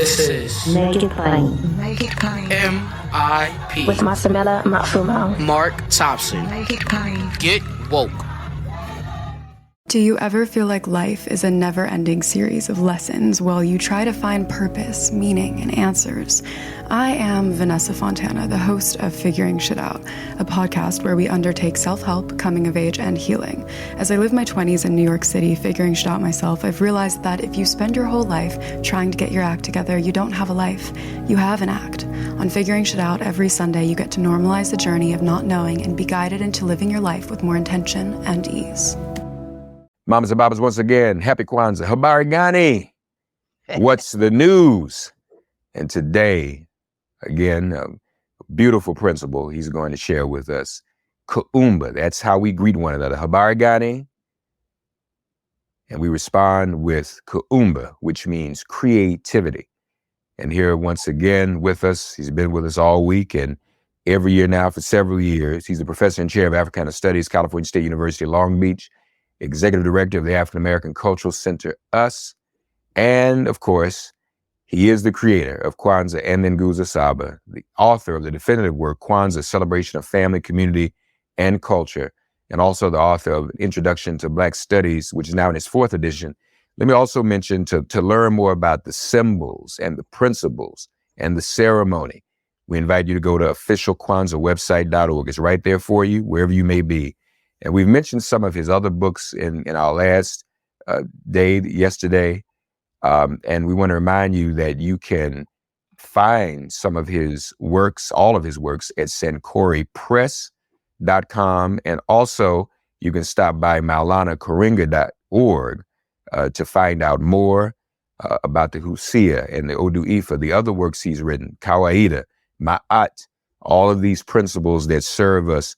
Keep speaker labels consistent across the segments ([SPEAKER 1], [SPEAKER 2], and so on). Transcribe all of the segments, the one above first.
[SPEAKER 1] This is
[SPEAKER 2] Make it plain.
[SPEAKER 3] Make it plain.
[SPEAKER 1] MIP
[SPEAKER 2] With Masamela Matfumo.
[SPEAKER 1] Mark Thompson.
[SPEAKER 3] Make it plain.
[SPEAKER 1] Get woke.
[SPEAKER 4] Do you ever feel like life is a never-ending series of lessons while you try to find purpose, meaning, and answers? I am Vanessa Fontana, the host of Figuring Shit Out, a podcast where we undertake self-help, coming of age, and healing. As I live my 20s in New York City figuring shit out myself, I've realized that if you spend your whole life trying to get your act together, you don't have a life. You have an act. On Figuring Shit Out, every Sunday, you get to normalize the journey of not knowing and be guided into living your life with more intention and ease.
[SPEAKER 5] Mamas and Babas, once again, happy Kwanzaa. Habari, Gani. What's the news? And today, again, a beautiful principle he's going to share with us. Kuumba, that's how we greet one another. Habari, Gani. And we respond with Kuumba, which means creativity. And here once again with us, he's been with us all week and every year now for several years. He's the professor and chair of Africana Studies, California State University, Long Beach, executive director of the African American Cultural Center, US. And of course, he is the creator of Kwanzaa and then Nguzo, Saba, the author of the definitive work, Kwanzaa, Celebration of Family, Community, and Culture, and also the author of Introduction to Black Studies, which is now in its 4th edition. Let me also mention to learn more about the symbols and the principles and the ceremony, we invite you to go to officialkwanzaawebsite.org. It's right there for you, wherever you may be. And we've mentioned some of his other books in our last day, yesterday. And we want to remind you that you can find some of his works, all of his works, at sankoripress.com. And also, you can stop by Maulana to find out more about the Husia and the Odu Ifa, the other works he's written, Kawaida, Ma'at, all of these principles that serve us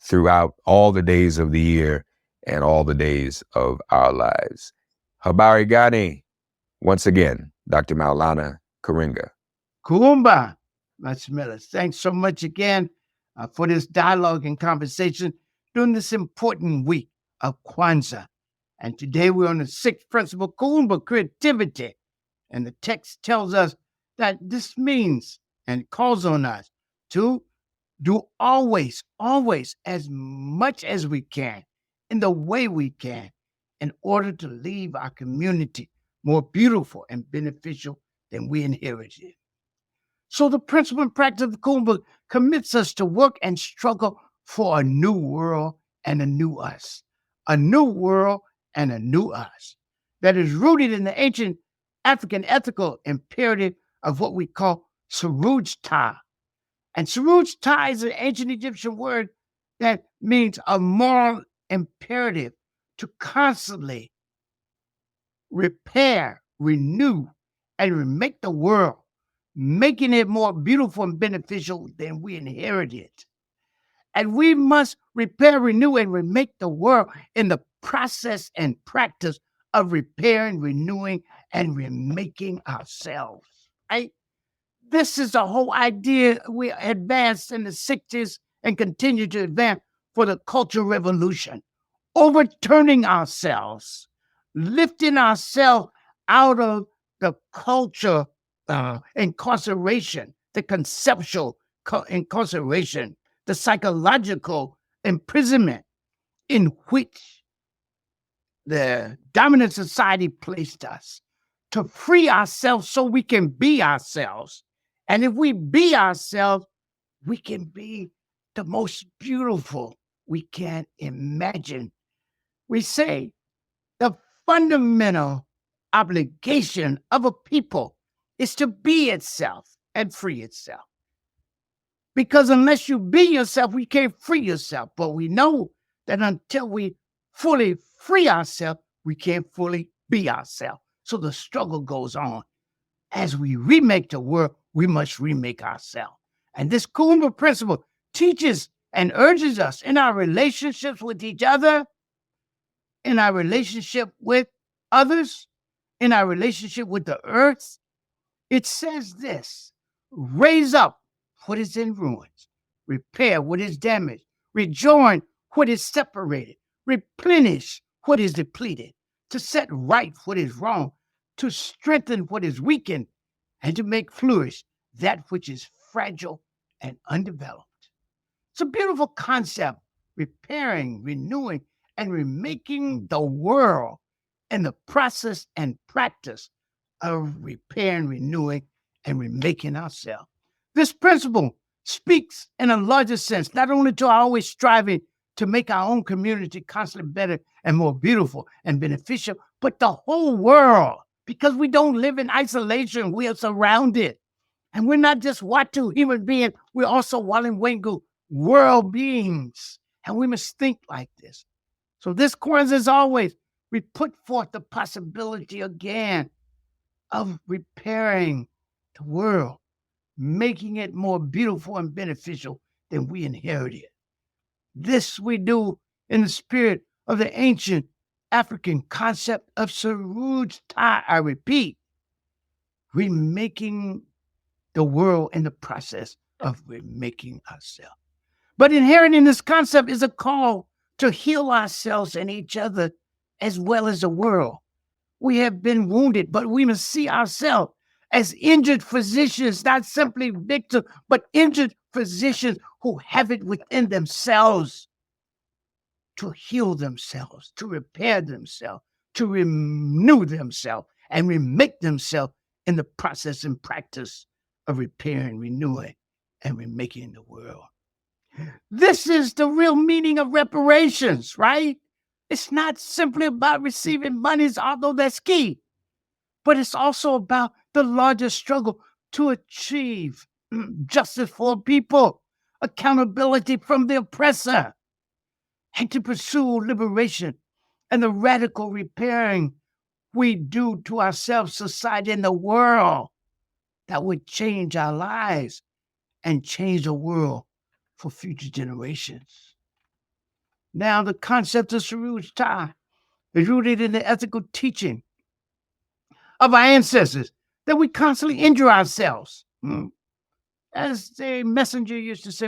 [SPEAKER 5] throughout all the days of the year and all the days of our lives. Habari, Gani. Once again, Dr. Maulana Karenga.
[SPEAKER 6] Kuumba, Masamela. Thanks so much again for this dialogue and conversation during this important week of Kwanzaa. And today we're on the 6th principle, Kuumba, creativity. And the text tells us that this means and calls on us to do always as much as we can in the way we can in order to leave our community more beautiful and beneficial than we inherited. So the principle and practice of the Kuumba commits us to work and struggle for a new world and a new us. A new world and a new us that is rooted in the ancient African ethical imperative of what we call Suruj Ta. And Suruj Ta is an ancient Egyptian word that means a moral imperative to constantly repair, renew, and remake the world, making it more beautiful and beneficial than we inherited. And we must repair, renew, and remake the world in the process and practice of repairing, renewing, and remaking ourselves. Right? This is the whole idea we advanced in the 60s and continue to advance for the Cultural Revolution. Overturning ourselves, lifting ourselves out of the culture incarceration, the conceptual incarceration, the psychological imprisonment in which the dominant society placed us, to free ourselves so we can be ourselves. And if we be ourselves, we can be the most beautiful we can imagine. We say the fundamental obligation of a people is to be itself and free itself. Because unless you be yourself, we can't free yourself. But we know that until we fully free ourselves, we can't fully be ourselves. So the struggle goes on. As we remake the world, we must remake ourselves. And this Kuumba principle teaches and urges us in our relationships with each other, in our relationship with others, in our relationship with the earth. It says this: raise up what is in ruins, repair what is damaged, rejoin what is separated, replenish what is depleted, to set right what is wrong, to strengthen what is weakened, and to make flourish that which is fragile and undeveloped. It's a beautiful concept, repairing, renewing, and remaking the world in the process and practice of repairing, renewing, and remaking ourselves. This principle speaks in a larger sense, not only to our always striving to make our own community constantly better and more beautiful and beneficial, but the whole world, because we don't live in isolation. We are surrounded. And we're not just Watu human beings, we're also Walenwengu world beings. And we must think like this. So this Kwanzaa, as always, we put forth the possibility again of repairing the world, making it more beautiful and beneficial than we inherited. This we do in the spirit of the ancient African concept of Suruj Ta, I repeat, remaking the world in the process of remaking ourselves. But inheriting this concept is a call to heal ourselves and each other as well as the world. We have been wounded, but we must see ourselves as injured physicians, not simply victims, but injured physicians who have it within themselves to heal themselves, to repair themselves, to renew themselves, and remake themselves in the process and practice of repairing, renewing, and remaking the world. This is the real meaning of reparations, right? It's not simply about receiving monies, although that's key, but it's also about the larger struggle to achieve justice for people, accountability from the oppressor, and to pursue liberation and the radical repairing we do to ourselves, society, and the world that would change our lives and change the world for future generations. Now, the concept of Suruj Ta is rooted in the ethical teaching of our ancestors that we constantly injure ourselves. As the messenger used to say,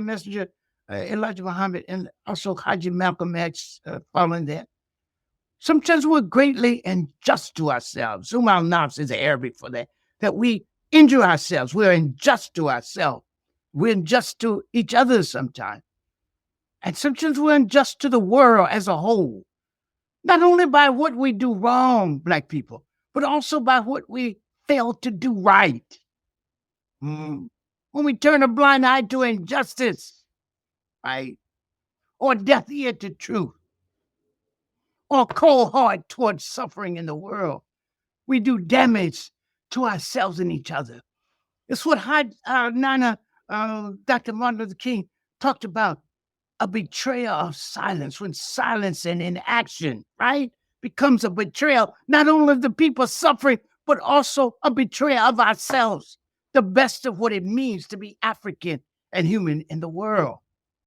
[SPEAKER 6] Elijah Muhammad, and also Haji Malcolm X following that. Sometimes we're greatly unjust to ourselves. Zumal Nafs is Arabic for that, that we injure ourselves. We're unjust to ourselves. We're unjust to each other sometimes. And sometimes we're unjust to the world as a whole. Not only by what we do wrong, Black people, but also by what we fail to do right. When we turn a blind eye to injustice, right? Or deaf ear to truth, or cold heart towards suffering in the world, we do damage to ourselves and each other. It's what Nana, Dr. Martin Luther King talked about, a betrayal of silence, when silence and inaction, right, becomes a betrayal, not only of the people suffering, but also a betrayal of ourselves, the best of what it means to be African and human in the world.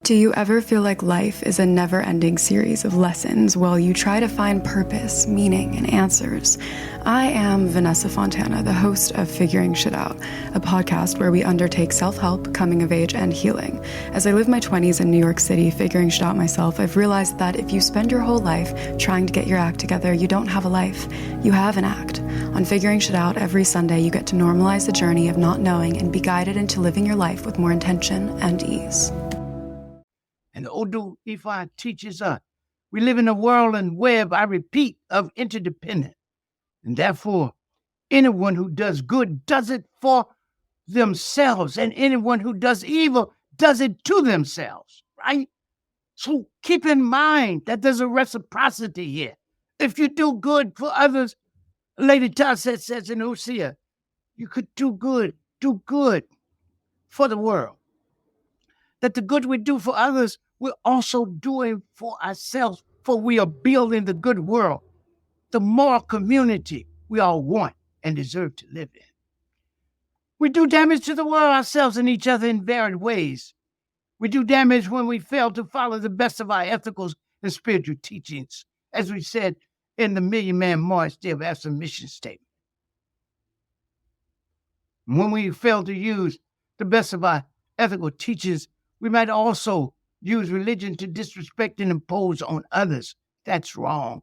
[SPEAKER 4] Do you ever feel like life is a never-ending series of lessons while you try to find purpose, meaning, and answers? I am Vanessa Fontana, the host of Figuring Shit Out, a podcast where we undertake self-help, coming of age, and healing. As I live my 20s in New York City figuring shit out myself, I've realized that if you spend your whole life trying to get your act together, you don't have a life. You have an act. On Figuring Shit Out, every Sunday, you get to normalize the journey of not knowing and be guided into living your life with more intention and ease.
[SPEAKER 6] And the Odu Ifa teaches us, we live in a world and web, I repeat, of interdependence. And therefore, anyone who does good does it for themselves, and anyone who does evil does it to themselves, right? So keep in mind that there's a reciprocity here. If you do good for others, Lady Tasset says in Usia, you could do good for the world. That the good we do for others, we're also doing for ourselves, for we are building the good world, the moral community we all want and deserve to live in. We do damage to the world, ourselves, and each other in varied ways. We do damage when we fail to follow the best of our ethical and spiritual teachings, as we said in the Million Man March Day of Absent mission statement. When we fail to use the best of our ethical teachings, we might also use religion to disrespect and impose on others. That's wrong.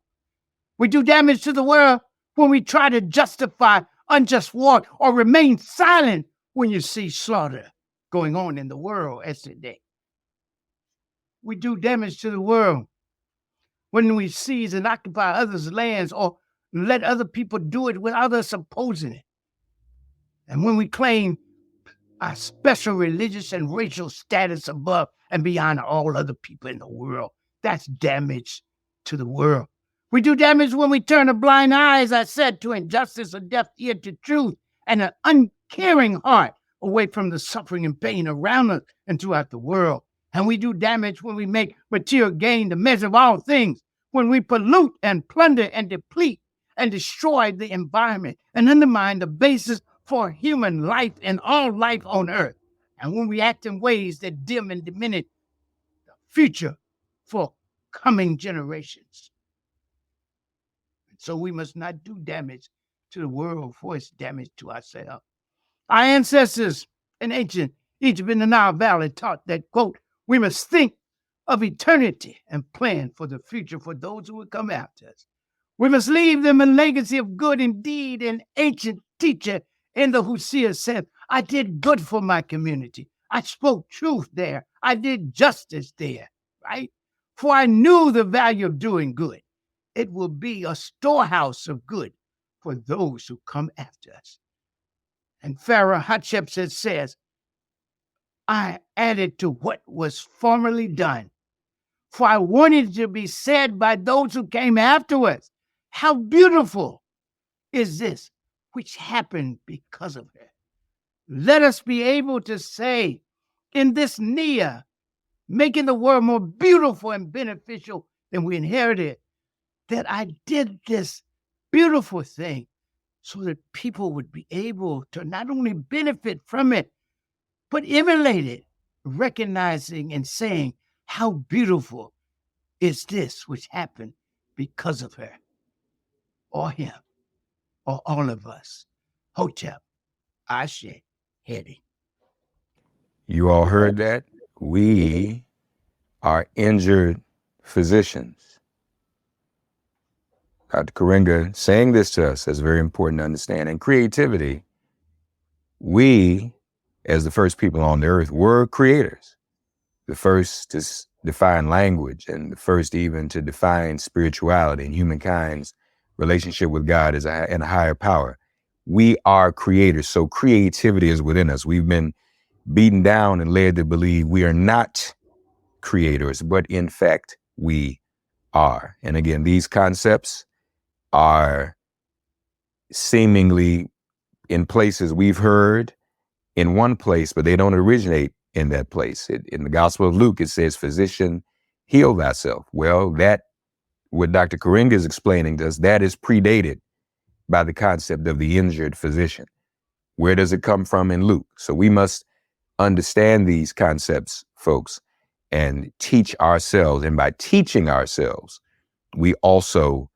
[SPEAKER 6] We do damage to the world when we try to justify unjust war, or remain silent when you see slaughter going on in the world as today. We do damage to the world when we seize and occupy others' lands or let other people do it without us opposing it. And when we claim our special religious and racial status above and beyond all other people in the world, that's damage to the world. We do damage when we turn a blind eye, as I said, to injustice, a deaf ear to truth, and an uncaring heart away from the suffering and pain around us and throughout the world. And we do damage when we make material gain the measure of all things, when we pollute and plunder and deplete and destroy the environment and undermine the basis for human life and all life on earth. And when we act in ways that dim and diminish the future for coming generations. So we must not do damage to the world for its damage to ourselves. Our ancestors in ancient Egypt in the Nile Valley taught that, quote, we must think of eternity and plan for the future for those who will come after us. We must leave them a legacy of good indeed. An ancient teacher in the Hosea said, I did good for my community. I spoke truth there. I did justice there, right? For I knew the value of doing good. It will be a storehouse of good for those who come after us. And Pharaoh Hatshepsut says, I added to what was formerly done, for I wanted it to be said by those who came afterwards, how beautiful is this which happened because of her. Let us be able to say in this Nia, making the world more beautiful and beneficial than we inherited, that I did this beautiful thing so that people would be able to not only benefit from it, but emulate it, recognizing and saying, how beautiful is this which happened because of her, or him, or all of us. Hotep, Ashe, Hedi.
[SPEAKER 5] You all heard that? We are injured physicians. Dr. Karenga saying this to us is very important to understand. And creativity, we, as the first people on the earth, were creators. The first to define language and the first even to define spirituality and humankind's relationship with God and a higher power. We are creators, so creativity is within us. We've been beaten down and led to believe we are not creators, but in fact, we are. And again, these concepts are seemingly in places we've heard in one place, but they don't originate in that place. In the Gospel of Luke, it says, physician, heal thyself. Well, that, what Dr. Karenga is explaining to us, that is predated by the concept of the injured physician. Where does it come from in Luke? So we must understand these concepts, folks, and teach ourselves. And by teaching ourselves, we also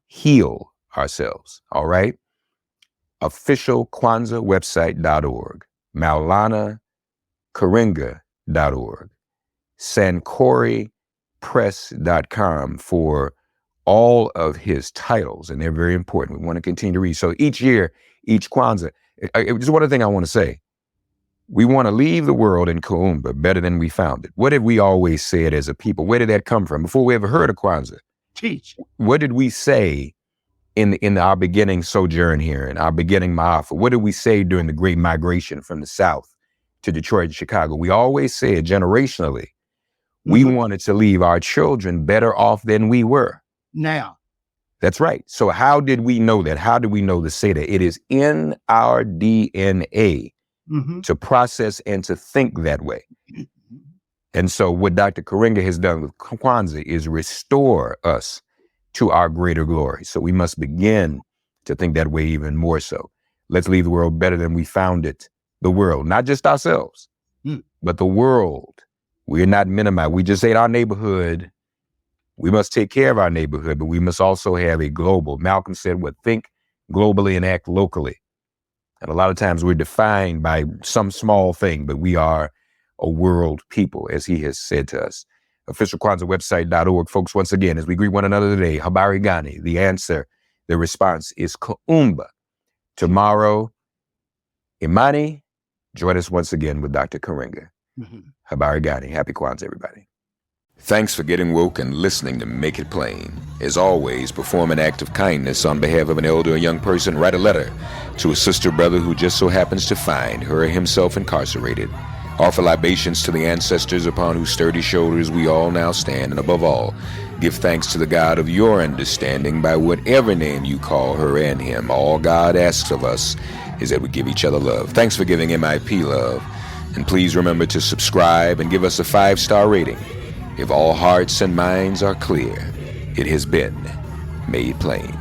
[SPEAKER 5] heal ourselves, all right? Official Kwanzaa website.org, Maulana Karenga.org, SankoriPress.com for all of his titles, and they're very important. We want to continue to read. So each year, each Kwanzaa, just one other thing I want to say. We want to leave the world in Kuumba better than we found it. What have we always said as a people? Where did that come from? Before we ever heard of Kwanzaa?
[SPEAKER 6] Teach.
[SPEAKER 5] What did we say in our beginning sojourn here, in our beginning Ma'afa? What did we say during the Great Migration from the South to Detroit and Chicago? We always said generationally, we wanted to leave our children better off than we were.
[SPEAKER 6] Now.
[SPEAKER 5] That's right. So how did we know that? How do we know to say that? It is in our DNA to process and to think that way. And so what Dr. Karenga has done with Kwanzaa is restore us to our greater glory. So we must begin to think that way even more so. Let's leave the world better than we found it. The world, not just ourselves, but the world. We're not minimized. We just ate our neighborhood. We must take care of our neighborhood, but we must also have a global. Malcolm said, think globally and act locally. And a lot of times we're defined by some small thing, but we are a world people, as he has said to us. Official Kwanzaa website.org. Folks, once again, as we greet one another today, Habari Gani, the answer, the response is Kuumba. tomorrow. Imani, join us once again with Dr. Karenga. Habari Gani. Happy Kwanzaa, everybody. Thanks for getting woke and listening to Make It Plain. As always, perform an act of kindness on behalf of an elder or young person. Write a letter to a sister brother who just so happens to find her or himself incarcerated. Offer libations to the ancestors upon whose sturdy shoulders we all now stand. And above all, give thanks to the God of your understanding by whatever name you call her and him. All God asks of us is that we give each other love. Thanks for giving MIP love. And please remember to subscribe and give us a 5-star rating. If all hearts and minds are clear, it has been made plain.